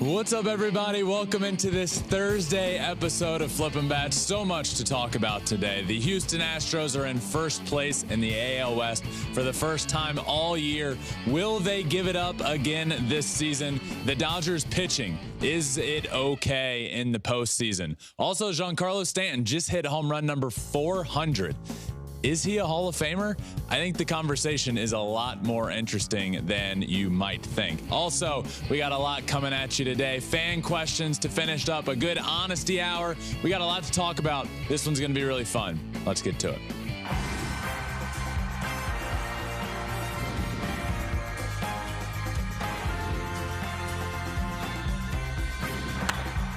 What's up, everybody? Welcome into this Thursday episode of Flippin Bats. So much to talk about today. The Houston Astros are in first place in the AL West for the first time all year. Will they give it up again this season? The Dodgers pitching. Is it okay in the postseason? Also, Giancarlo Stanton just hit home run number 400. Is he a Hall of Famer? I think the conversation is a lot more interesting than you might think. Also, we got a lot coming at you today. Fan questions to finish up, a good honesty hour. We got a lot to talk about. This one's going to be really fun. Let's get to it.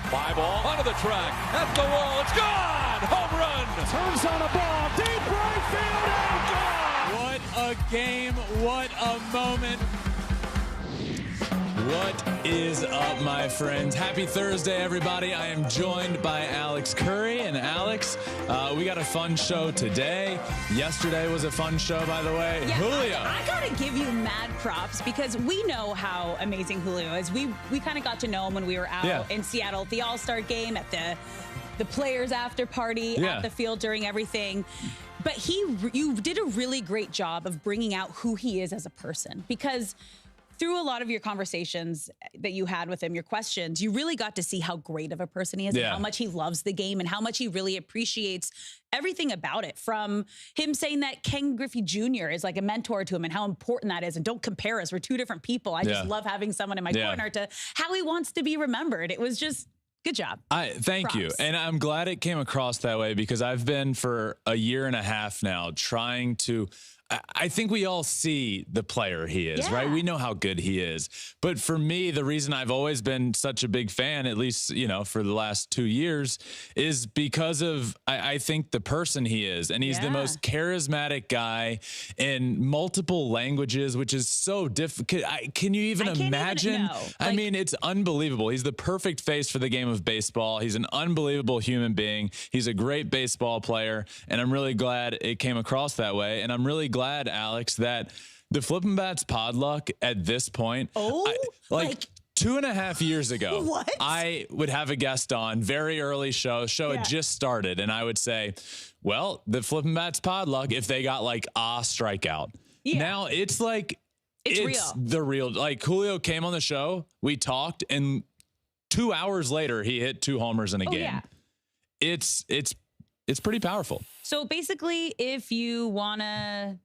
Fly ball onto the track, at the wall, it's gone! Home run! Turns on a ball, deep right field, and gone! What a game, what a moment. What is up, my friends? Happy Thursday, everybody. I am joined by Alex Curry. And Alex, we got a fun show today. Yesterday was a fun show, by the way. Yeah, Julio. I gotta give you mad props because we know how amazing Julio is. We kind of got to know him when we were out in Seattle at the All-Star game, at the players after party, at the field during everything. But you did a really great job of bringing out who he is as a person, because through a lot of your conversations that you had with him, your questions, you really got to see how great of a person he is and how much he loves the game and how much he really appreciates everything about it. From him saying that Ken Griffey Jr. is like a mentor to him and how important that is. And don't compare us. We're two different people. I just love having someone in my corner, to how he wants to be remembered. It was just good job. Thank you. And I'm glad it came across that way, because I've been for a year and a half now trying to, I think we all see the player he is, right? We know how good he is. But for me, the reason I've always been such a big fan, at least, for the last 2 years, is because of, I think, the person he is. And he's the most charismatic guy in multiple languages, which is so difficult. Can you even imagine? I mean, it's unbelievable. He's the perfect face for the game of baseball. He's an unbelievable human being. He's a great baseball player. And I'm really glad it came across that way. And I'm really glad, Alex, that the Flippin Bats pod luck at this point, like 2.5 years ago, I would have a guest on, very early show had just started, and I would say, well, the Flippin Bats pod luck, if they got like a strikeout. Now it's like, it's real. The real, like, Julio came on the show, we talked, and 2 hours later, he hit 2 homers in a game. It's pretty powerful. So basically, if you want to,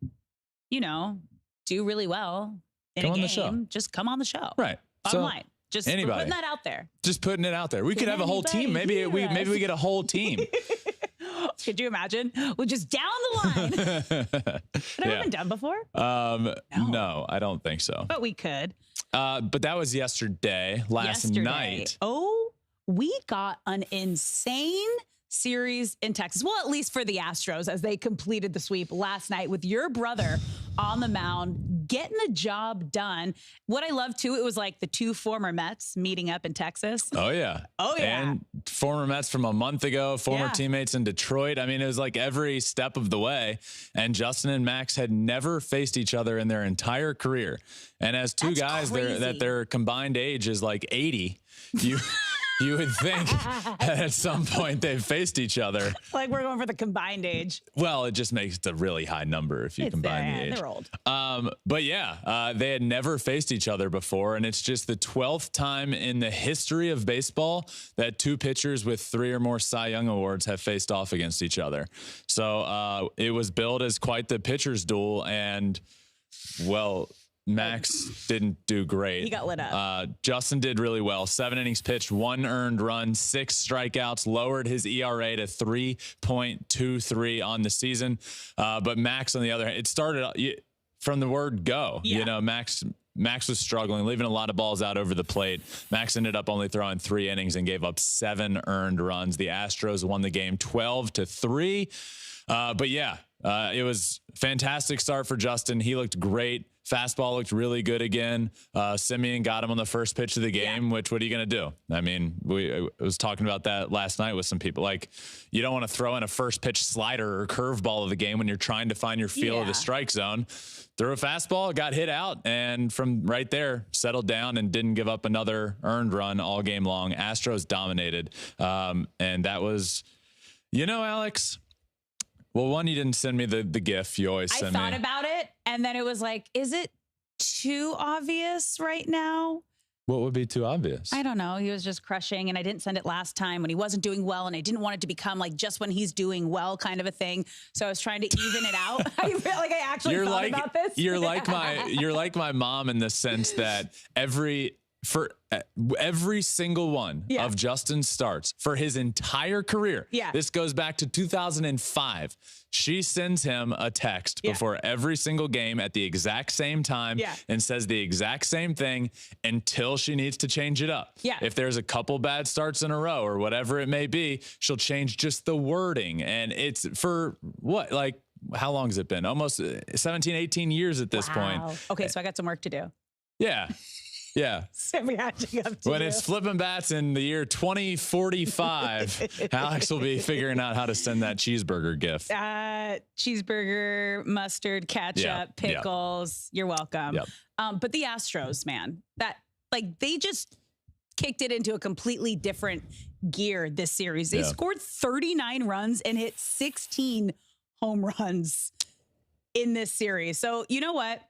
do really well in a game, just come on the show. Right. Bottom line. Just putting that out there. Just putting it out there. We could have a whole team. Maybe we get a whole team. Could you imagine? We're just down the line. Had that ever been done before? No, I don't think so. But we could. But that was yesterday, last night. Oh, we got an insane series in Texas. Well, at least for the Astros, as they completed the sweep last night with your brother on the mound, getting the job done. What I love too, it was like the 2 former Mets meeting up in Texas. Oh yeah. And former Mets from a month ago, former teammates in Detroit. I mean, it was like every step of the way. And Justin and Max had never faced each other in their entire career. And as two guys, their combined age is like 80. You would think that at some point they've faced each other. Like, we're going for the combined age. Well, it just makes it a really high number if you combine the age. They're old. But they had never faced each other before, and it's just the 12th time in the history of baseball that 2 pitchers with 3 or more Cy Young awards have faced off against each other. So it was billed as quite the pitcher's duel, and, well, Max didn't do great. He got lit up. Justin did really well. 7 innings pitched, 1 earned run, 6 strikeouts, lowered his ERA to 3.23 on the season. But Max, on the other hand, it started from the word go. Max was struggling, leaving a lot of balls out over the plate. Max ended up only throwing 3 innings and gave up 7 earned runs. The Astros won the game 12-3. It was fantastic start for Justin. He looked great. Fastball looked really good again. Simeon got him on the first pitch of the game, which what are you going to do? I mean, I was talking about that last night with some people. Like, you don't want to throw in a first pitch slider or curveball of the game when you're trying to find your feel of the strike zone. Threw a fastball, got hit out, and from right there, settled down and didn't give up another earned run all game long. Astros dominated. And that was, Alex, well, one, you didn't send me the GIF. You always send me. I thought about it, and then it was like, is it too obvious right now? What would be too obvious? I don't know. He was just crushing, and I didn't send it last time when he wasn't doing well, and I didn't want it to become like just when he's doing well kind of a thing. So I was trying to even it out. I feel like I actually thought about this. You're like my mom in the sense that every single one of Justin's starts for his entire career. This goes back to 2005. She sends him a text before every single game at the exact same time and says the exact same thing until she needs to change it up. If there's a couple bad starts in a row or whatever it may be, she'll change just the wording. And it's for what? Like, how long has it been? Almost 17, 18 years at this point. Okay, so I got some work to do. Yeah. When it's Flippin Bats in the year 2045, Alex will be figuring out how to send that cheeseburger GIF. Cheeseburger, mustard, ketchup, pickles. You're welcome. But the Astros, man, they just kicked it into a completely different gear this series. They scored 39 runs and hit 16 home runs in this series. So you know what?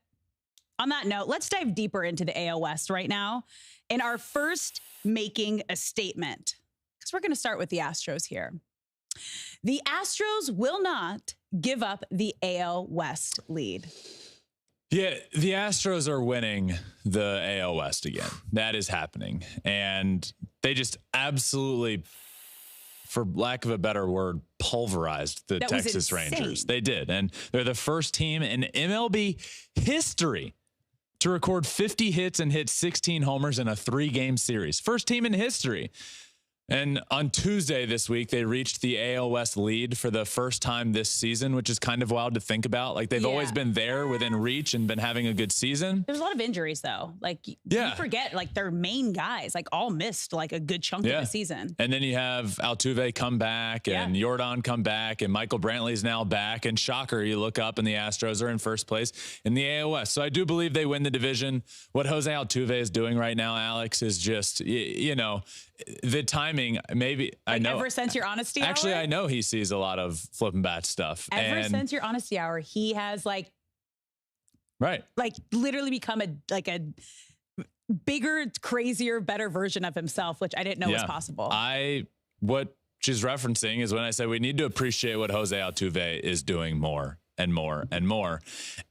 On that note, let's dive deeper into the AL West right now. In our first making a statement, because we're going to start with the Astros here. The Astros will not give up the AL West lead. Yeah, the Astros are winning the AL West again. That is happening. And they just absolutely, for lack of a better word, pulverized the Texas Rangers. They did. And they're the first team in MLB history to record 50 hits and hit 16 homers in a 3-game series. First team in history. And on Tuesday this week, they reached the AL West lead for the first time this season, which is kind of wild to think about. Like, they've always been there within reach and been having a good season. There's a lot of injuries, though. Like, you forget, like, their main guys, like, all missed, like, a good chunk of the season. And then you have Altuve come back and Jordan come back and Michael Brantley's now back. And shocker, you look up and the Astros are in first place in the AL West. So I do believe they win the division. What Jose Altuve is doing right now, Alex, is just, the timing, maybe, I know. Ever since your honesty hour? Actually, I know he sees a lot of Flippin' Bat stuff. Ever since your honesty hour, he has literally become a bigger, crazier, better version of himself, which I didn't know was possible. What she's referencing is when I say we need to appreciate what Jose Altuve is doing more and more and more.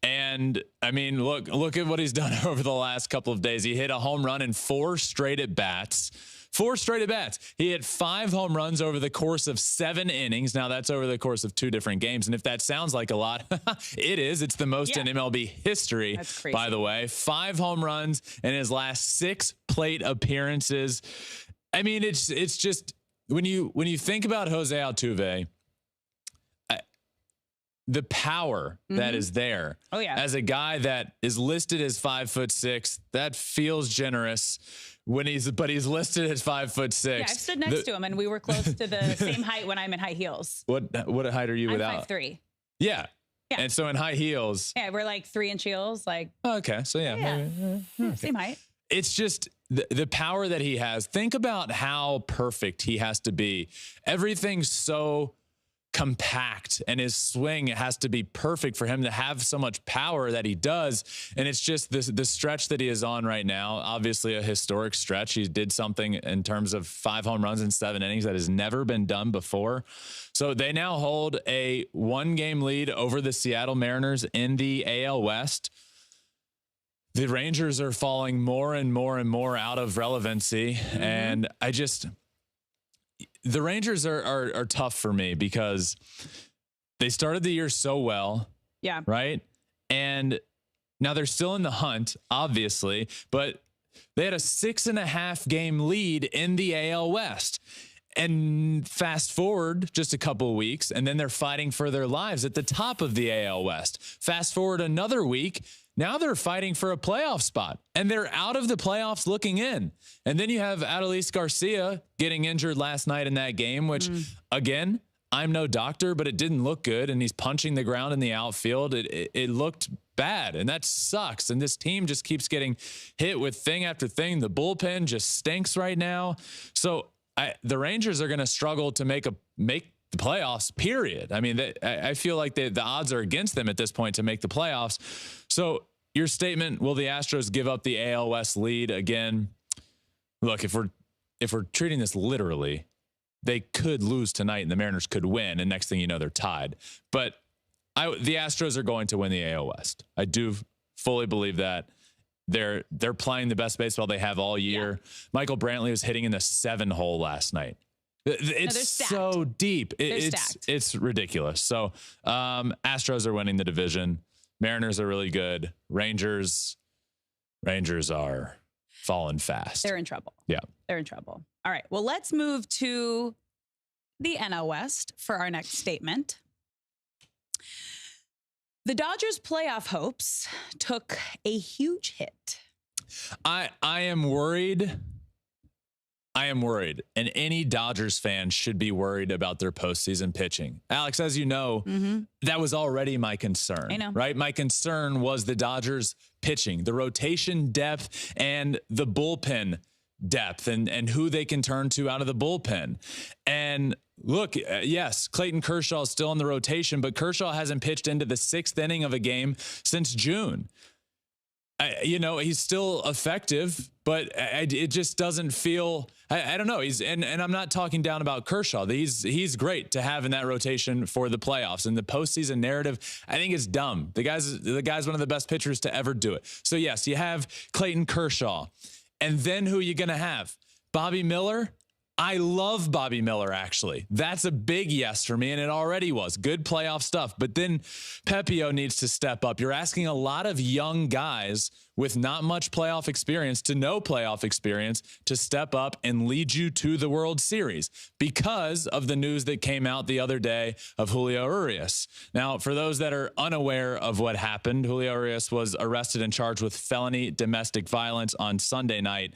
And I mean, look at what he's done over the last couple of days. He hit a home run in 4 straight at bats. 4 straight at bats. He hit 5 home runs over the course of 7 innings. Now, that's over the course of 2 different games. And if that sounds like a lot, it is. It's the most in MLB history, by the way. 5 home runs in his last 6 plate appearances. I mean, it's just, when you think about Jose Altuve, the power that is there. As a guy that is listed as 5'6", that feels generous. But he's listed as 5'6". Yeah, I've stood next to him, and we were close to the same height when I'm in high heels. What height are you without? 5'3". Yeah. And so in high heels. Yeah, we're like 3-inch heels. Okay, so maybe, same height. It's just the power that he has. Think about how perfect he has to be. Everything's so compact, and his swing has to be perfect for him to have so much power that he does. And it's just the stretch that he is on right now, obviously a historic stretch. He did something in terms of 5 home runs in 7 innings that has never been done before. So they now hold a 1-game lead over the Seattle Mariners in the AL West. The Rangers are falling more and more and more out of relevancy. And the Rangers are tough for me because they started the year so well. Yeah. Right. And now they're still in the hunt, obviously, but they had a 6.5 game lead in the AL West. And fast forward just a couple of weeks, and then they're fighting for their lives at the top of the AL West. Fast forward another week. Now they're fighting for a playoff spot, and they're out of the playoffs looking in. And then you have Adolis Garcia getting injured last night in that game, which, again, I'm no doctor, but it didn't look good, and he's punching the ground in the outfield. It looked bad, and that sucks. And this team just keeps getting hit with thing after thing. The bullpen just stinks right now. So the Rangers are going to struggle to make the playoffs, period. I mean, I feel like the odds are against them at this point to make the playoffs. So your statement, will the Astros give up the AL West lead again? Look, if we're treating this literally, they could lose tonight and the Mariners could win, and next thing you know, they're tied. But the Astros are going to win the AL West. I do fully believe that. They're playing the best baseball they have all year. Yeah. Michael Brantley was hitting in the 7-hole last night. It's so deep. It's ridiculous. So Astros are winning the division. Mariners are really good. Rangers are falling fast. They're in trouble. Yeah. They're in trouble. All right. Well, let's move to the NL West for our next statement. The Dodgers' playoff hopes took a huge hit. I am worried. And any Dodgers fan should be worried about their postseason pitching. Alex, as you know, that was already my concern. I know. Right? My concern was the Dodgers pitching, the rotation depth and the bullpen depth and who they can turn to out of the bullpen. And look, yes, Clayton Kershaw is still in the rotation, but Kershaw hasn't pitched into the 6th inning of a game since June. He's still effective, but it just doesn't feel, I don't know. And I'm not talking down about Kershaw. He's great to have in that rotation for the playoffs, and the postseason narrative, I think, is dumb. The guy's one of the best pitchers to ever do it. So yes, you have Clayton Kershaw, and then who are you going to have? Bobby Miller? I love Bobby Miller, actually. That's a big yes for me, and it already was. Good playoff stuff. But then Pepio needs to step up. You're asking a lot of young guys with not much playoff experience to no playoff experience to step up and lead you to the World Series because of the news that came out the other day of Julio Urias. Now, for those that are unaware of what happened, Julio Urias was arrested and charged with felony domestic violence on Sunday night.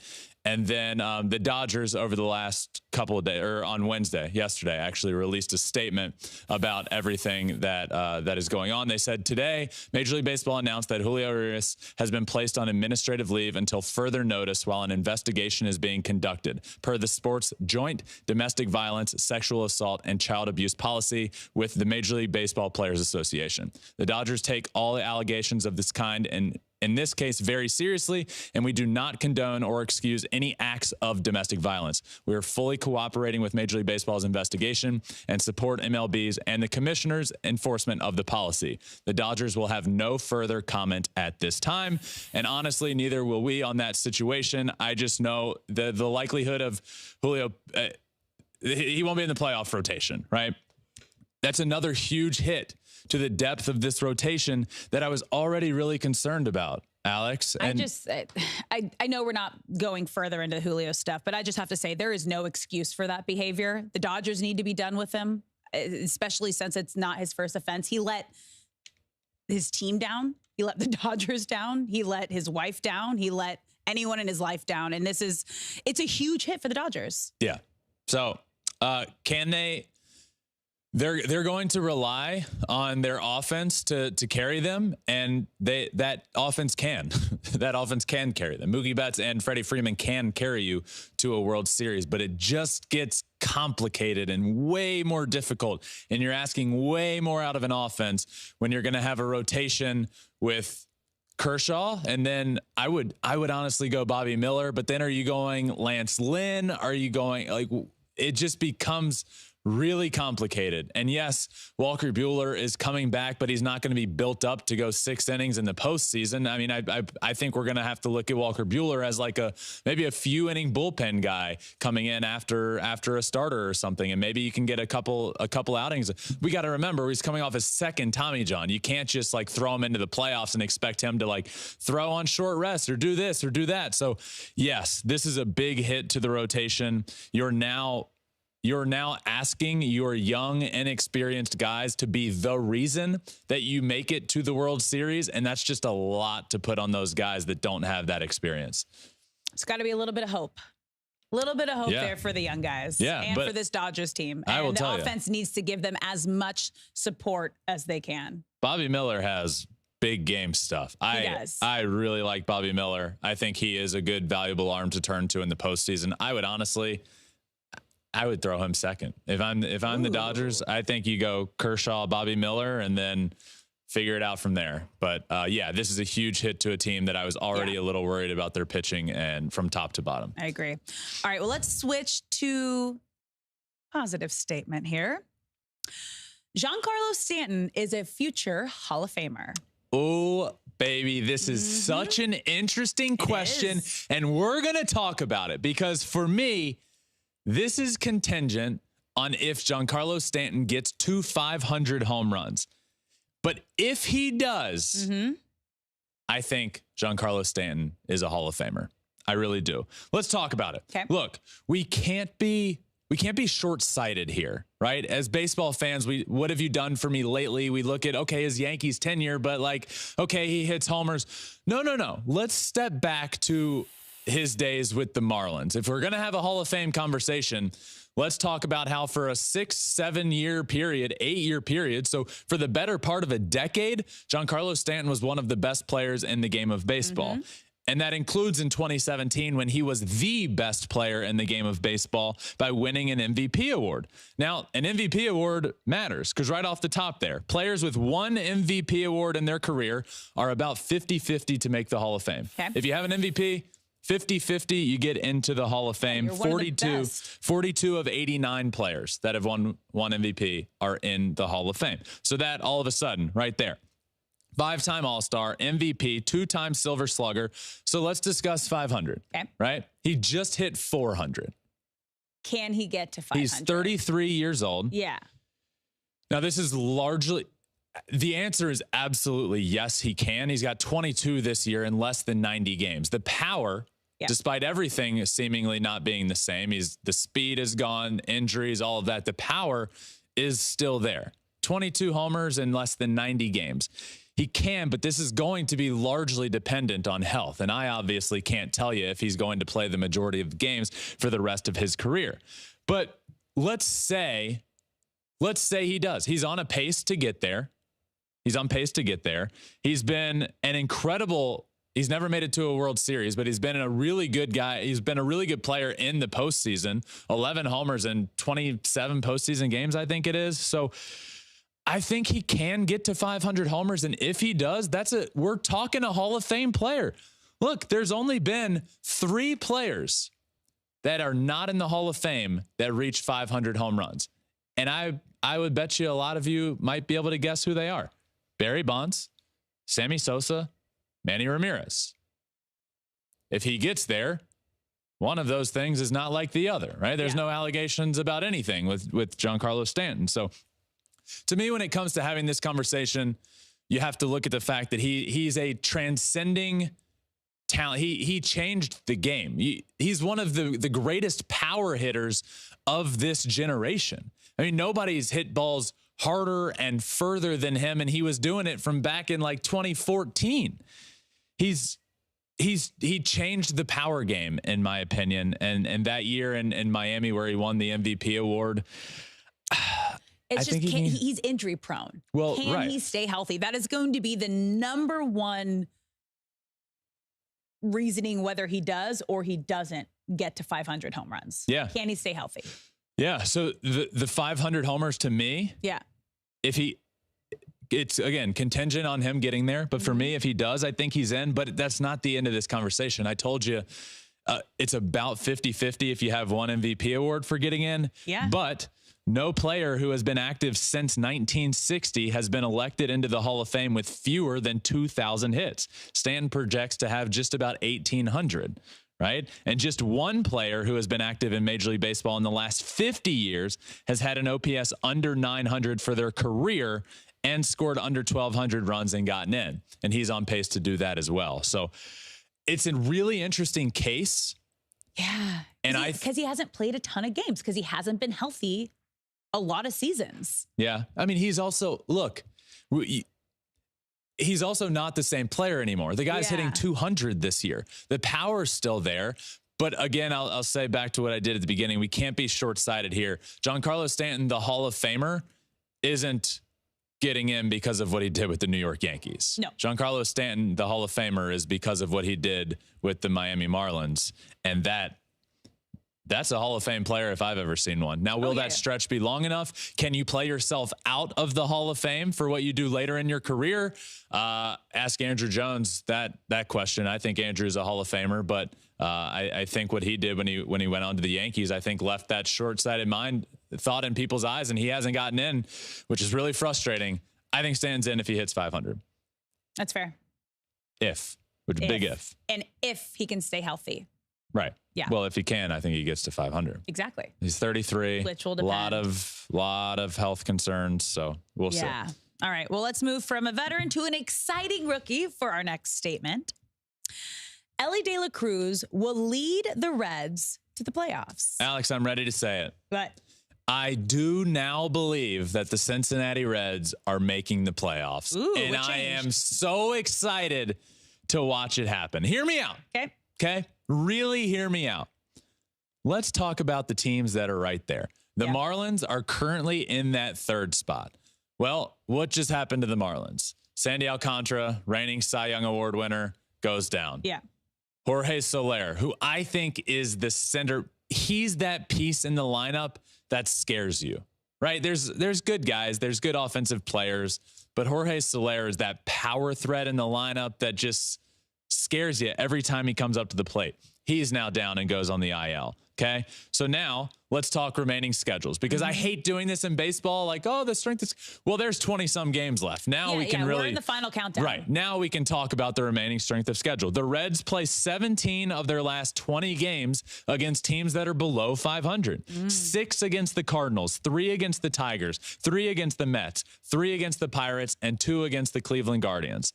And then the Dodgers over the last couple of days, or on Wednesday, yesterday, actually released a statement about everything that is going on. They said today, Major League Baseball announced that Julio Rodríguez has been placed on administrative leave until further notice while an investigation is being conducted, per the sport's joint domestic violence, sexual assault, and child abuse policy with the Major League Baseball Players Association. The Dodgers take all the allegations of this kind and in this case very seriously, and we do not condone or excuse any acts of domestic violence. We are fully cooperating with Major League Baseball's investigation and support MLB's and the commissioner's enforcement of the policy. The Dodgers will have no further comment at this time, and honestly, neither will we on that situation. I just know the likelihood of Julio, he won't be in the playoff rotation, right? That's another huge hit to the depth of this rotation that I was already really concerned about, Alex. And I know we're not going further into Julio stuff, but I just have to say there is no excuse for that behavior. The Dodgers need to be done with him, especially since it's not his first offense. He let his team down. He let the Dodgers down. He let his wife down. He let anyone in his life down. And it's a huge hit for the Dodgers. Yeah. So can they... They're going to rely on their offense to carry them, and that offense can. That offense can carry them. Mookie Betts and Freddie Freeman can carry you to a World Series, but it just gets complicated and way more difficult, and you're asking way more out of an offense when you're going to have a rotation with Kershaw, and then I would honestly go Bobby Miller, but then are you going Lance Lynn? Are you going, it just becomes really complicated. And yes, Walker Buehler is coming back, but he's not going to be built up to go 6 innings in the postseason. I mean, I think we're going to have to look at Walker Buehler as like maybe a few inning bullpen guy coming in after a starter or something. And maybe you can get a couple outings. We got to remember he's coming off his 2nd Tommy John. You can't just like throw him into the playoffs and expect him to like throw on short rest or do this or do that. So yes, this is a big hit to the rotation. You're now you're now asking your young, inexperienced guys to be the reason that you make it to the World Series. And that's just a lot to put on those guys that don't have that experience. It's got to be a little bit of hope. A little bit of hope there for the young guys and for this Dodgers team. And the offense needs to give them as much support as they can. Bobby Miller has big game stuff. I really like Bobby Miller. I think he is a good, valuable arm to turn to in the postseason. I would throw him second. If I'm the Dodgers, I think you go Kershaw, Bobby Miller, and then figure it out from there. But this is a huge hit to a team that I was already a little worried about their pitching and from top to bottom. I agree. All right, well, let's switch to positive statement here. Giancarlo Stanton is a future Hall of Famer. Oh, baby, this is such an interesting question, and we're going to talk about it because for me, this is contingent on if Giancarlo Stanton gets to 500 home runs. But if he does, I think Giancarlo Stanton is a Hall of Famer. I really do. Let's talk about it. Okay. Look, we can't be short-sighted here, right? As baseball fans, what have you done for me lately? We look at, okay, his Yankees tenure, but okay, he hits homers. No. Let's step back to his days with the Marlins. If we're going to have a Hall of Fame conversation, let's talk about how for a 6-7 year period, 8 year period, so for the better part of a decade, Giancarlo Stanton was one of the best players in the game of baseball. And that includes in 2017 when he was the best player in the game of baseball by winning an MVP award. Now, an MVP award matters because right off the top there, players with one MVP award in their career are about 50-50 to make the Hall of Fame. Okay. If you have an MVP, 50-50, you get into the Hall of Fame. 42 of 89 players that have won one MVP are in the Hall of Fame. So that all of a sudden, right there, 5-time All-Star, MVP, 2-time Silver Slugger. So let's discuss 500, right? He just hit 400. Can he get to 500? He's 33 years old. Yeah. Now, this is largely... The answer is absolutely yes, he can. He's got 22 this year in less than 90 games. The power... Despite everything seemingly not being the same, the speed is gone, injuries, all of that. The power is still there. 22 homers in less than 90 games. He can, but this is going to be largely dependent on health. And I obviously can't tell you if he's going to play the majority of the games for the rest of his career. But let's say he does. He's on a pace to get there. He's been an incredible... He's never made it to a World Series, but he's been a really good guy. He's been a really good player in the postseason. 11 homers in 27 postseason games, I think it is. So I think he can get to 500 homers. And if he does, we're talking a Hall of Fame player. Look, there's only been 3 players that are not in the Hall of Fame that reach 500 home runs. And I would bet you a lot of you might be able to guess who they are. Barry Bonds, Sammy Sosa, Manny Ramirez. If he gets there, one of those things is not like the other, right? There's no allegations about anything with Giancarlo Stanton. So to me, when it comes to having this conversation, you have to look at the fact that he's a transcending talent. He changed the game. He's one of the greatest power hitters of this generation. I mean, nobody's hit balls harder and further than him, and he was doing it from back in 2014. He changed the power game, in my opinion, and that year in Miami where he won the MVP award. He's injury prone. Well, can he stay healthy? That is going to be the number one reasoning whether he does or he doesn't get to 500 home runs. Yeah. Can he stay healthy? Yeah. So the 500 homers to me. Yeah. It's, again, contingent on him getting there. But for me, if he does, I think he's in. But that's not the end of this conversation. I told you it's about 50-50 if you have one MVP award for getting in. Yeah. But no player who has been active since 1960 has been elected into the Hall of Fame with fewer than 2,000 hits. Stanton projects to have just about 1,800. Right? And just one player who has been active in Major League Baseball in the last 50 years has had an OPS under 900 for their career and scored under 1,200 runs and gotten in. And he's on pace to do that as well. So it's a really interesting case. Yeah. And because he hasn't played a ton of games, because he hasn't been healthy a lot of seasons. Yeah. I mean, he's also, look, he's also not the same player anymore. The guy's hitting 200 this year. The power's still there. But again, I'll say back to what I did at the beginning. We can't be short-sighted here. Giancarlo Stanton, the Hall of Famer, isn't getting in because of what he did with the New York Yankees. No. Giancarlo Stanton, the Hall of Famer, is because of what he did with the Miami Marlins. And that's a Hall of Fame player if I've ever seen one. Now, will that stretch be long enough? Can you play yourself out of the Hall of Fame for what you do later in your career? Ask Andrew Jones that question. I think Andrew's a Hall of Famer, but I think what he did when he went on to the Yankees, I think left that short-sighted thought in people's eyes, and he hasn't gotten in, which is really frustrating. I think Stan's in if he hits 500. That's fair. Big if. And if he can stay healthy. Right. Yeah. Well, if he can, I think he gets to 500. Exactly. He's 33. Which will depend. Lot of health concerns, so we'll see. Yeah. All right. Well, let's move from a veteran to an exciting rookie for our next statement. Elly De La Cruz will lead the Reds to the playoffs. Alex, I'm ready to say it. But I do now believe that the Cincinnati Reds are making the playoffs. Ooh, and I am so excited to watch it happen. Hear me out. Okay? Really hear me out. Let's talk about the teams that are right there. The Marlins are currently in that third spot. Well, what just happened to the Marlins? Sandy Alcantara, reigning Cy Young Award winner, goes down. Yeah. Jorge Soler, who I think is the center. He's that piece in the lineup that scares you, right? There's good guys. There's good offensive players. But Jorge Soler is that power threat in the lineup that just scares you every time he comes up to the plate. He's now down and goes on the IL. Okay. So now let's talk remaining schedules, because I hate doing this in baseball. Like, oh, the strength is, well, there's 20 some games left. Now we can really, we're in the final countdown. Right. Now we can talk about the remaining strength of schedule. The Reds play 17 of their last 20 games against teams that are below 500. 6 against the Cardinals, 3 against the Tigers, 3 against the Mets, 3 against the Pirates, and 2 against the Cleveland Guardians.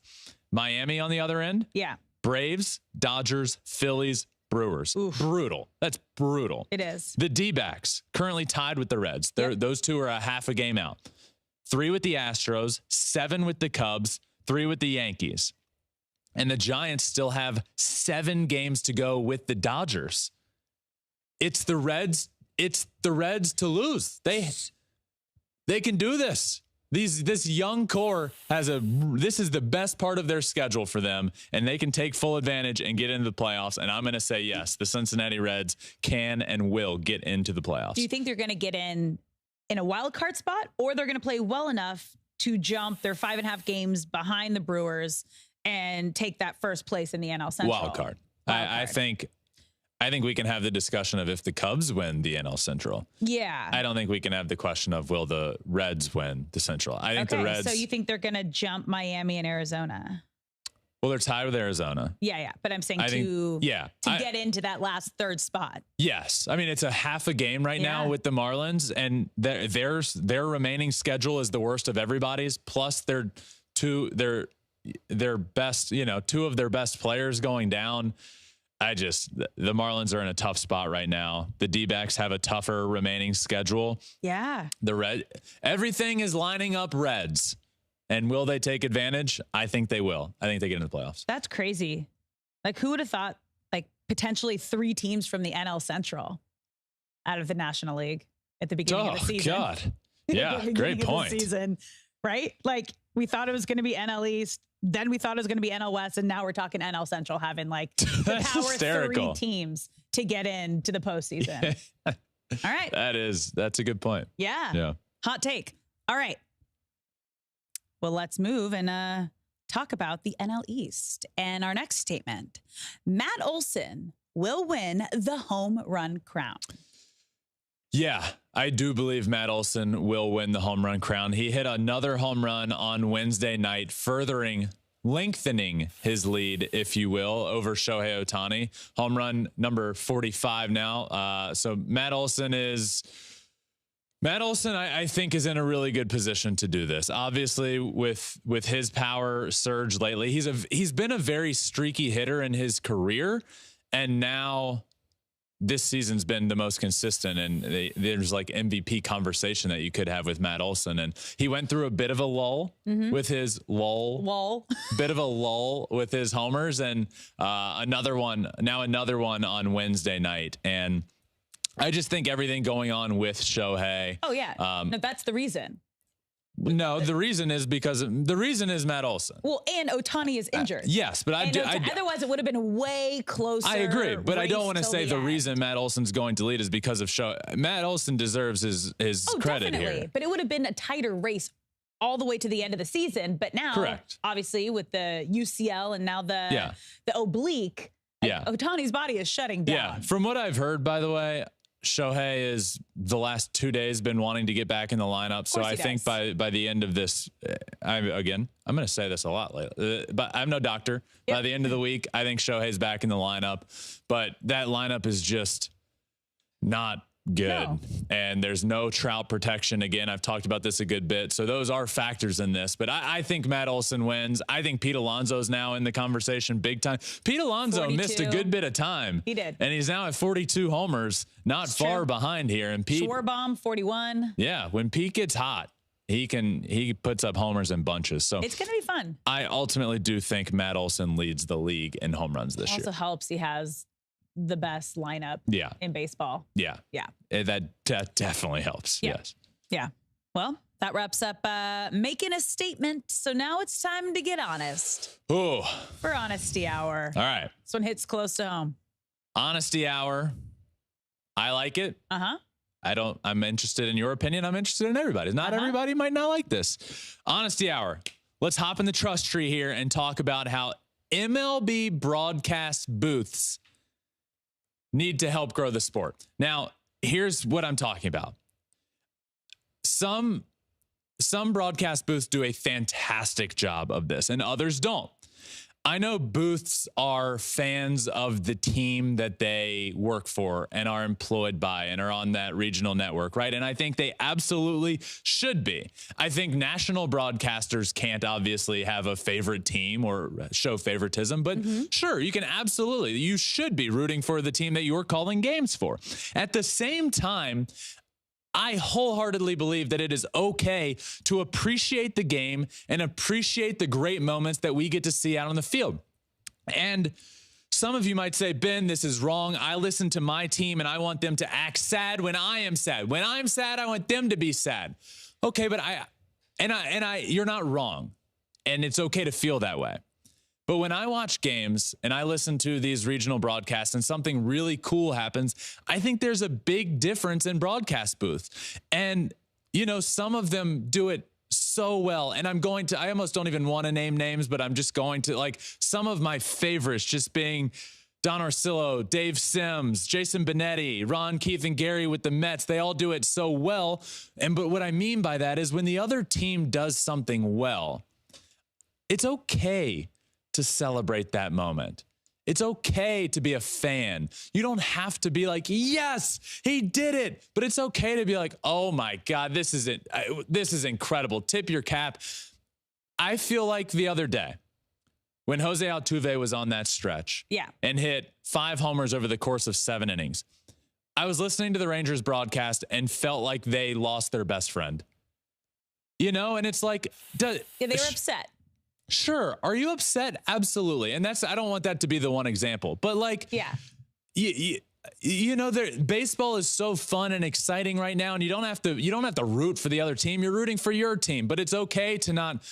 Miami on the other end. Yeah. Braves, Dodgers, Phillies, Brewers. Oof. Brutal. That's brutal. It is. The D-backs currently tied with the Reds. Those two are a half a game out. 3 with the Astros, 7 with the Cubs, 3 with the Yankees. And the Giants still have 7 games to go with the Dodgers. It's the Reds to lose. They can do this. This young core this is the best part of their schedule for them, and they can take full advantage and get into the playoffs. And I'm going to say, yes, the Cincinnati Reds can and will get into the playoffs. Do you think they're going to get in a wild card spot, or they're going to play well enough to jump their 5.5 games behind the Brewers and take that first place in the NL Central? Wild card. I think we can have the discussion of if the Cubs win the NL Central. Yeah. I don't think we can have the question of will the Reds win the Central. I think the Reds. So you think they're going to jump Miami and Arizona? Well, they're tied with Arizona. Yeah. But I'm saying to get into that last third spot. Yes. I mean, it's a half a game right now with the Marlins, and their remaining schedule is the worst of everybody's. Plus their best, 2 of their best players going down. The Marlins are in a tough spot right now. The D-backs have a tougher remaining schedule. Yeah. Everything is lining up Reds. And will they take advantage? I think they will. I think they get into the playoffs. That's crazy. Like, who would have thought, like, potentially 3 teams from the NL Central out of the National League at the beginning of the season? Oh, God. Yeah, great point. Season, right? Like, we thought it was going to be NL East. Then we thought it was going to be NL West, and now we're talking NL Central having like the power hysterical. 3 teams to get into the postseason. All right. That's a good point. Yeah. Hot take. All right. Well, let's move and talk about the NL East. And our next statement, Matt Olson will win the home run crown. Yeah, I do believe Matt Olson will win the home run crown. He hit another home run on Wednesday night, lengthening his lead, if you will, over Shohei Ohtani. Home run number 45 now. So Matt Olson, I think, is in a really good position to do this. Obviously, with his power surge lately, he's been a very streaky hitter in his career, and now this season's been the most consistent, and there's like MVP conversation that you could have with Matt Olson. And he went through a bit of a lull with his bit of a lull with his homers, and another one on Wednesday night. And I just think everything going on with Shohei. Oh yeah. No, that's the reason. No, the reason is Matt Olson. Well, and Ohtani is injured. Yes, but otherwise it would have been way closer. I agree, but I don't want to say the reason Matt Olson's going to lead is because of Matt Olson deserves his credit definitely. here. But it would have been a tighter race all the way to the end of the season. But now, obviously, with the UCL and now the oblique, Ohtani's body is shutting down. Yeah, from what I've heard, by the way, Shohei is the last 2 days been wanting to get back in the lineup. So I think by the end of this, I'm going to say this a lot lately, but I'm no doctor. Yep. By the end of the week, I think Shohei's back in the lineup, but that lineup is just not good. No. And there's no Trout protection. Again, I've talked about this a good bit. So those are factors in this, but I think Matt Olson wins. I think Pete Alonso's now in the conversation big time. Pete Alonso 42. Missed a good bit of time. He did. And he's now at 42 homers, not it's far behind here. And Pete Schwarbaum 41. Yeah. When Pete gets hot, he puts up homers in bunches. So it's going to be fun. I ultimately do think Matt Olson leads the league in home runs this year. Also helps he has the best lineup in baseball. Yeah. That definitely helps. Yeah. Yes. Yeah. Well, that wraps up making a statement. So now it's time to get honest. Ooh. For Honesty Hour. All right. This one hits close to home. Honesty Hour. I like it. I'm interested in your opinion. I'm interested in everybody's. Not everybody might not like this. Honesty Hour. Let's hop in the trust tree here and talk about how MLB broadcast booths need to help grow the sport. Now, here's what I'm talking about. Some broadcast booths do a fantastic job of this, and others don't. I know booths are fans of the team that they work for and are employed by and are on that regional network, right? And I think they absolutely should be. I think national broadcasters can't obviously have a favorite team or show favoritism, but sure, you should be rooting for the team that you're calling games for. At the same time, I wholeheartedly believe that it is okay to appreciate the game and appreciate the great moments that we get to see out on the field. And some of you might say, Ben, this is wrong. I listen to my team and I want them to act sad when I am sad. When I'm sad, I want them to be sad. Okay, but you're not wrong. And it's okay to feel that way. But when I watch games and I listen to these regional broadcasts and something really cool happens, I think there's a big difference in broadcast booths. And, some of them do it so well. And I almost don't even want to name names, but I'm just going to, like, some of my favorites just being Don Orsillo, Dave Sims, Jason Benetti, Ron, Keith, and Gary with the Mets. They all do it so well. But what I mean by that is when the other team does something well, it's okay to celebrate that moment. It's okay to be a fan. You don't have to be like, yes, he did it. But it's okay to be like, oh my God, this is incredible. Tip your cap. I feel like the other day when José Altuve was on that stretch and hit 5 homers over the course of 7 innings, I was listening to the Rangers broadcast and felt like they lost their best friend. And it's like, they were upset. Sure. Are you upset? Absolutely. And I don't want that to be the one example, but baseball is so fun and exciting right now. And you don't have to root for the other team. You're rooting for your team, but it's okay to not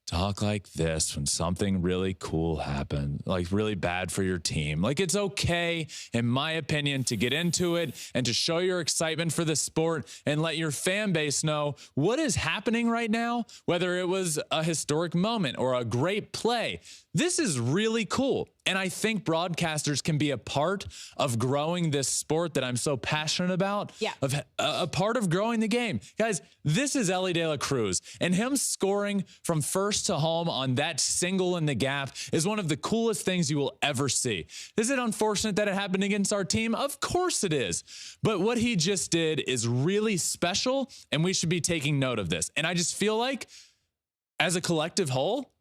talk like this when something really cool happened, like really bad for your team. Like, it's okay, in my opinion, to get into it and to show your excitement for the sport and let your fan base know what is happening right now, whether it was a historic moment or a great play. This is really cool. And I think broadcasters can be a part of growing this sport that I'm so passionate about. Yeah. A part of growing the game. Guys, this is Elly De La Cruz, and him scoring from first to home on that single in the gap is one of the coolest things you will ever see. Is it unfortunate that it happened against our team? Of course it is. But what he just did is really special, and we should be taking note of this. And I just feel like, as a collective whole,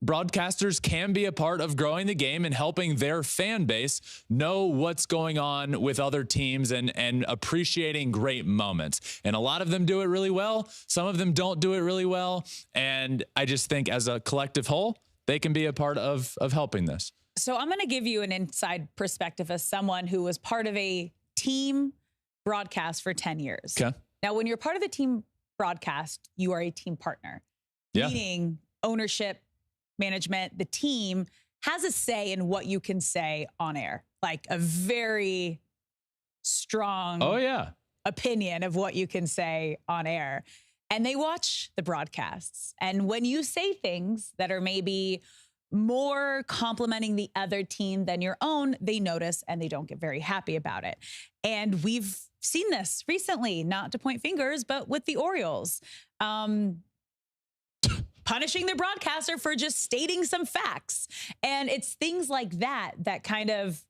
broadcasters can be a part of growing the game and helping their fan base know what's going on with other teams and appreciating great moments. And a lot of them do it really well. Some of them don't do it really well. And I just think as a collective whole, they can be a part of helping this. So I'm going to give you an inside perspective as someone who was part of a team broadcast for 10 years. Okay. Now, when you're part of the team broadcast, you are a team partner, meaning ownership, management, the team has a say in what you can say on air, like a very strong opinion of what you can say on air. And they watch the broadcasts. And when you say things that are maybe more complimenting the other team than your own, they notice and they don't get very happy about it. And we've seen this recently, not to point fingers, but with the Orioles. Punishing the broadcaster for just stating some facts. And it's things like that that kind of,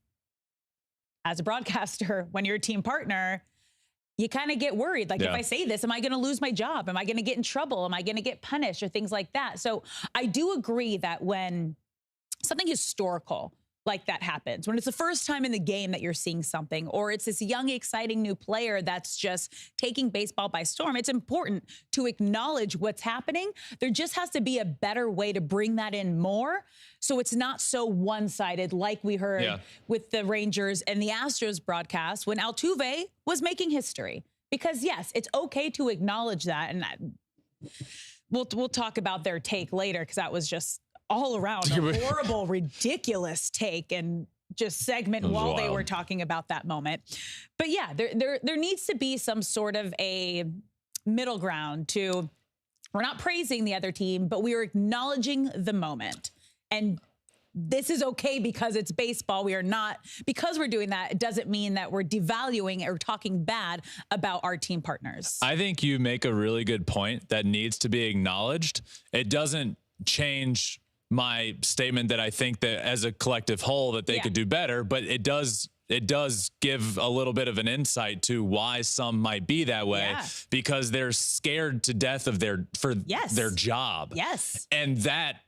as a broadcaster, when you're a team partner, you kind of get worried. Like, if I say this, am I going to lose my job? Am I going to get in trouble? Am I going to get punished or things like that? So I do agree that when something historical like that happens, when it's the first time in the game that you're seeing something, or it's this young, exciting new player that's just taking baseball by storm, it's important to acknowledge what's happening. There just has to be a better way to bring that in more, so it's not so one-sided like we heard with the Rangers and the Astros broadcast when Altuve was making history. Because, yes, it's okay to acknowledge that, and we'll talk about their take later, because that was just all around a horrible, ridiculous take and just segment while they were talking about that moment. But yeah, there needs to be some sort of a middle ground to, we're not praising the other team, but we are acknowledging the moment. And this is okay because it's baseball. We are not, because we're doing that, it doesn't mean that we're devaluing or talking bad about our team partners. I think you make a really good point that needs to be acknowledged. It doesn't change my statement that I think that as a collective whole that they could do better, but it does give a little bit of an insight to why some might be that way, because they're scared to death of their job. Yes. And that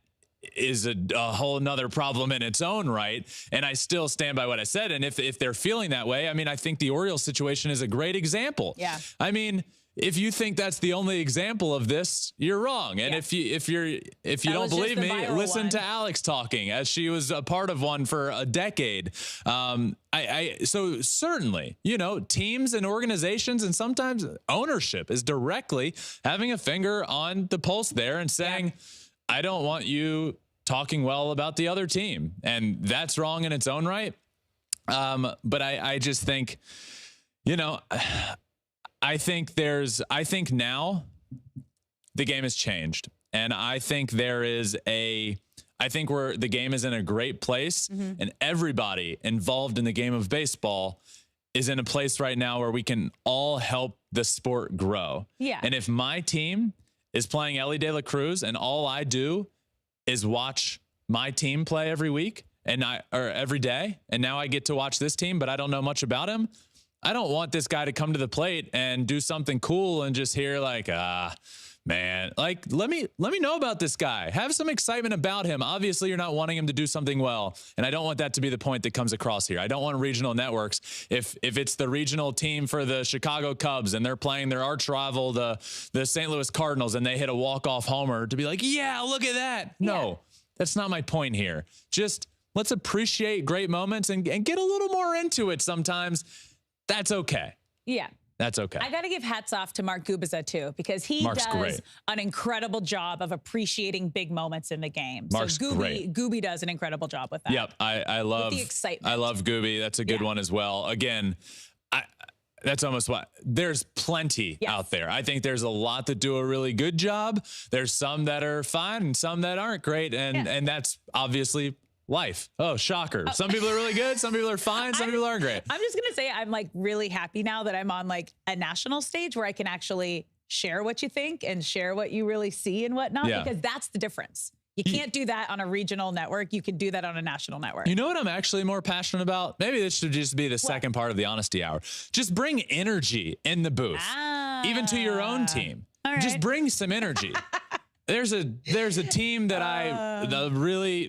is a whole nother problem in its own right. And I still stand by what I said. And if they're feeling that way, I mean, I think the Orioles situation is a great example. Yeah. I mean, if you think that's the only example of this, you're wrong. And if you don't believe me, listen to Alex talking, as she was a part of one for a decade. So certainly, teams and organizations and sometimes ownership is directly having a finger on the pulse there and saying, I don't want you talking well about the other team. And that's wrong in its own right. But I just think, I think now the game has changed, and I think the game is in a great place, and everybody involved in the game of baseball is in a place right now where we can all help the sport grow. Yeah. And if my team is playing Ellie De La Cruz and all I do is watch my team play every week or every day, and now I get to watch this team, but I don't know much about him, I don't want this guy to come to the plate and do something cool and just hear like, man, like, let me know about this guy. Have some excitement about him. Obviously, you're not wanting him to do something well. And I don't want that to be the point that comes across here. I don't want regional networks. If it's the regional team for the Chicago Cubs and they're playing their arch rival, the St. Louis Cardinals, and they hit a walk-off homer, to be like, yeah, look at that. No, that's not my point here. Just let's appreciate great moments and get a little more into it sometimes. That's okay. Yeah. That's okay. I got to give hats off to Mark Gubicza, too, because he does an incredible job of appreciating big moments in the game. Mark's great. Gooby does an incredible job with that. Yep. I love the excitement. I love Gooby. That's a good one as well. Again, that's almost what there's plenty out there. I think there's a lot that do a really good job. There's some that are fine and some that aren't great. And that's obviously life. Oh, shocker. Some people are really good. Some people are fine. Some people aren't great. I'm just going to say I'm like really happy now that I'm on like a national stage where I can actually share what you think and share what you really see and whatnot, because that's the difference. You can't do that on a regional network. You can do that on a national network. You know what I'm actually more passionate about? Maybe this should just be the second part of the honesty hour. Just bring energy in the booth, even to your own team. All right. Just bring some energy. There's a team that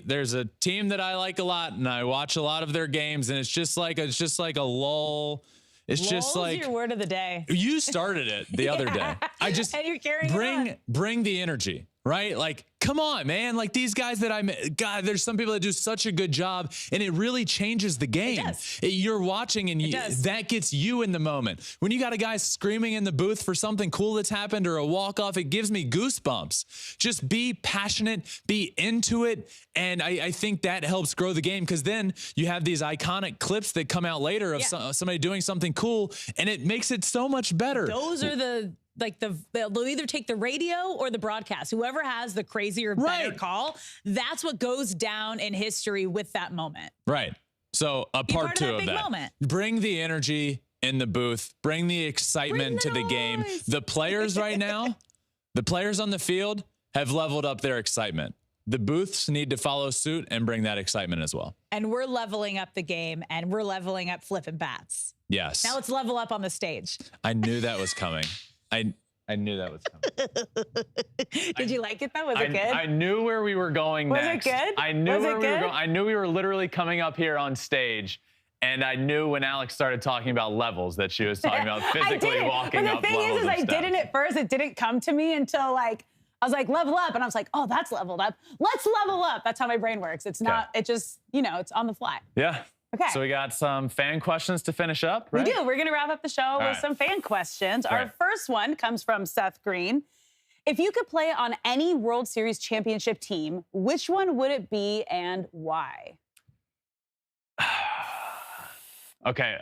there's a team that I like a lot, and I watch a lot of their games, and it's just like a lull. It's just like your word of the day. You started it the other day. I just and you're carrying bring the energy, right? Like, come on, man. Like these guys God, there's some people that do such a good job, and it really changes the game. You're watching, and that gets you in the moment. When you got a guy screaming in the booth for something cool that's happened or a walk-off, it gives me goosebumps. Just be passionate, be into it, and I think that helps grow the game, because then you have these iconic clips that come out later of somebody doing something cool, and it makes it so much better. Those are they'll either take the radio or the broadcast. Whoever has the crazier, better call, that's what goes down in history with that moment. Right. So a part two of that. Moment. Bring the energy in the booth. Bring the excitement to the game. The players right now, the players on the field have leveled up their excitement. The booths need to follow suit and bring that excitement as well. And we're leveling up the game, and we're leveling up Flippin Bats. Yes. Now let's level up on the stage. I knew that was coming. I knew that was coming. Did you like it though? Was it good? I knew where we were going next. Was it good? I knew where we were going. I knew we were literally coming up here on stage. And I knew when Alex started talking about levels that she was talking about physically walking up levels. But the thing is I didn't at first. It didn't come to me until like, I was like, level up. And I was like, oh, that's leveled up. Let's level up. That's how my brain works. It's not, it just, it's on the fly. Yeah. Okay. So we got some fan questions to finish up, right? We do. We're going to wrap up the show with some fan questions. Our first one comes from Seth Green. If you could play on any World Series championship team, which one would it be and why? Okay,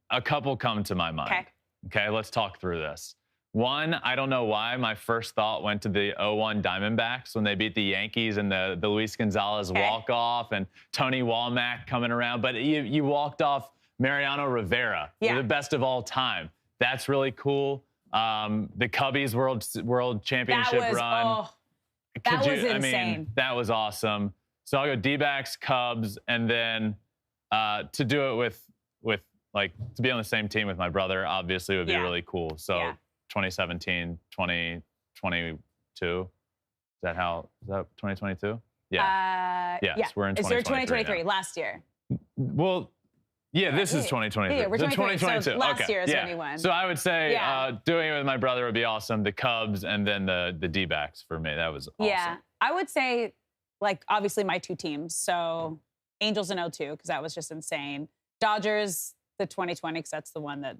a couple come to my mind. Okay, let's talk through this. One, I don't know why, my first thought went to the 0-1 Diamondbacks when they beat the Yankees and the Luis Gonzalez walk-off and Tony Womack coming around. But you walked off Mariano Rivera, the best of all time. That's really cool. The Cubbies World Championship run. That was insane. That was awesome. So I'll go D-backs, Cubs, and then to do it with to be on the same team with my brother, obviously would be really cool. So 2017, 2022. Is that 2022? Yeah. Yes, we're in 2023. It's 2023, last year. Well, this is 2023. Yeah, we're 2022. So last year is when we won. So I would say doing it with my brother would be awesome. The Cubs and then the D-backs for me. That was awesome. Yeah, I would say, obviously my two teams. So Angels in 02, because that was just insane. Dodgers, the 2020, because that's the one that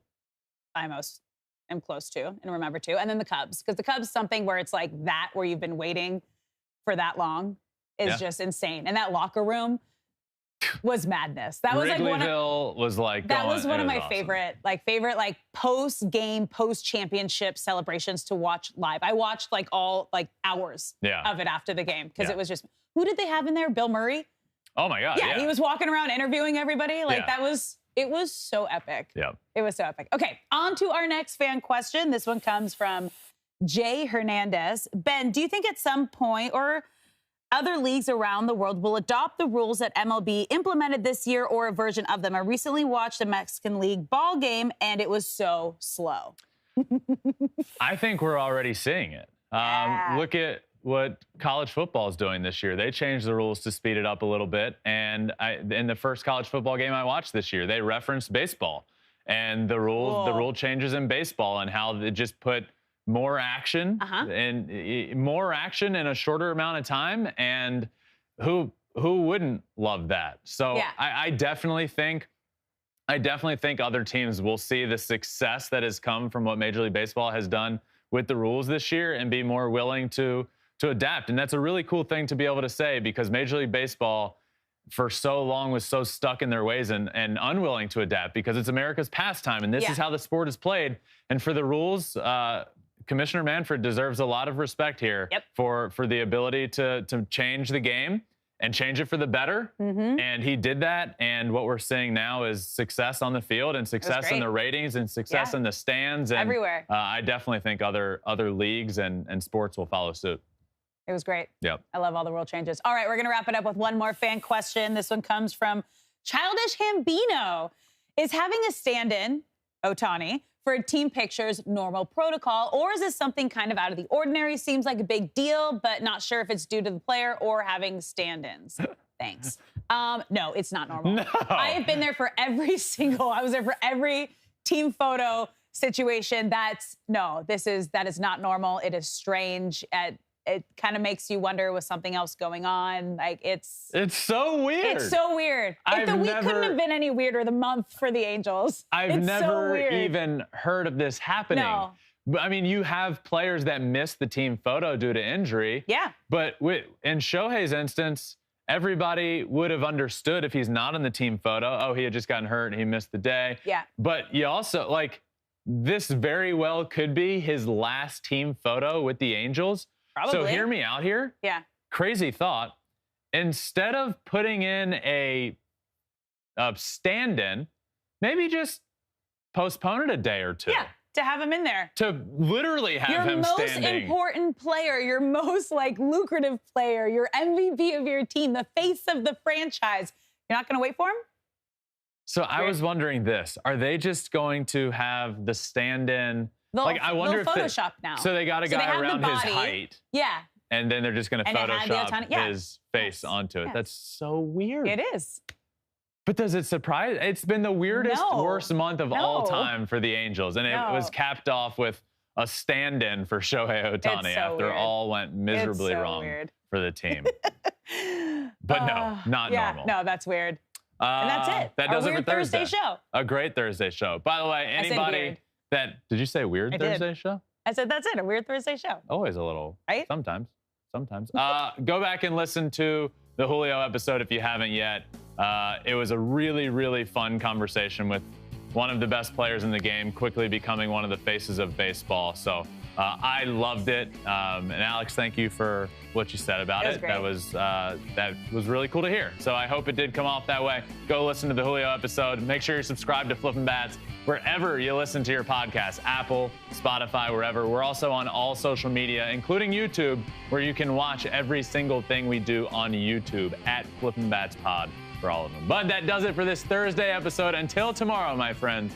I most am close to and remember to. And then the Cubs, because the Cubs, something where it's like that, where you've been waiting for that long, is just insane. And that locker room was madness. That was Wrigleyville one of my awesome. favorite post-game, post-championship celebrations to watch live. I watched all hours of it after the game, because it was just, who did they have in there? Bill Murray? Oh my God. Yeah, he was walking around interviewing everybody. It was so epic. Yeah. It was so epic. Okay, on to our next fan question. This one comes from Jay Hernandez. Ben, do you think at some point or other leagues around the world will adopt the rules that MLB implemented this year or a version of them? I recently watched a Mexican League ball game, and it was so slow. I think we're already seeing it. Look at what college football is doing this year. They changed the rules to speed it up a little bit. And in the first college football game I watched this year, they referenced baseball and the rule changes in baseball and how they just put more action and more action in a shorter amount of time. And who wouldn't love that? So I definitely think other teams will see the success that has come from what Major League Baseball has done with the rules this year and be more willing to adapt. And that's a really cool thing to be able to say, because Major League Baseball for so long was so stuck in their ways and unwilling to adapt, because it's America's pastime and this is how the sport is played. And for the rules, Commissioner Manfred deserves a lot of respect here for the ability to change the game and change it for the better. And he did that. And what we're seeing now is success on the field and success in the ratings and success in the stands. And everywhere. I definitely think other leagues and sports will follow suit. It was great. Yep. I love all the rule changes. All right, we're going to wrap it up with one more fan question. This one comes from Childish Hambino. Is having a stand-in, Ohtani, for team pictures normal protocol, or is this something kind of out of the ordinary? Seems like a big deal, but not sure if it's due to the player or having stand-ins. Thanks. No, it's not normal. No. I have been there for I was there for every team photo situation. That is not normal. It is strange. It kind of makes you wonder, was something else going on? Like, it's so weird. It's so weird. If the week couldn't have been any weirder, the month for the Angels. I've never even heard of this happening. No. But I mean, you have players that miss the team photo due to injury. Yeah. But in Shohei's instance, everybody would have understood if he's not in the team photo. Oh, he had just gotten hurt and he missed the day. Yeah. But you also, like, this very well could be his last team photo with the Angels. Probably. So hear me out here. Yeah. Crazy thought. Instead of putting in a stand-in, maybe just postpone it a day or two. Yeah, to have him in there. To literally have him standing. Your most important player, your most, lucrative player, your MVP of your team, the face of the franchise. You're not going to wait for him? So I was wondering this. Are they just going to have the stand-in? I wonder if Photoshop now. So they got a guy around his height. Yeah. And then they're just going to Photoshop his face onto it. Yes. That's so weird. It is. But does it surprise? It's been the weirdest, worst month of all time for the Angels. And it was capped off with a stand-in for Shohei Ohtani after all went miserably wrong for the team. But no, not normal. No, that's weird. And that's it. That does it for Thursday show. A great Thursday show. By the way, anybody did you say weird Thursday show? I said that's it, a weird Thursday show. Always a little. Right? Sometimes. Go back and listen to the Julio episode if you haven't yet. It was a really, really fun conversation with one of the best players in the game, quickly becoming one of the faces of baseball. So I loved it. And Alex, thank you for what you said about it. That was really cool to hear. So I hope it did come off that way. Go listen to the Julio episode. Make sure you're subscribed to Flippin Bats wherever you listen to your podcast, Apple, Spotify, wherever. We're also on all social media, including YouTube, where you can watch every single thing we do on YouTube at Flippin Bats Pod for all of them. But that does it for this Thursday episode. Until tomorrow, my friends.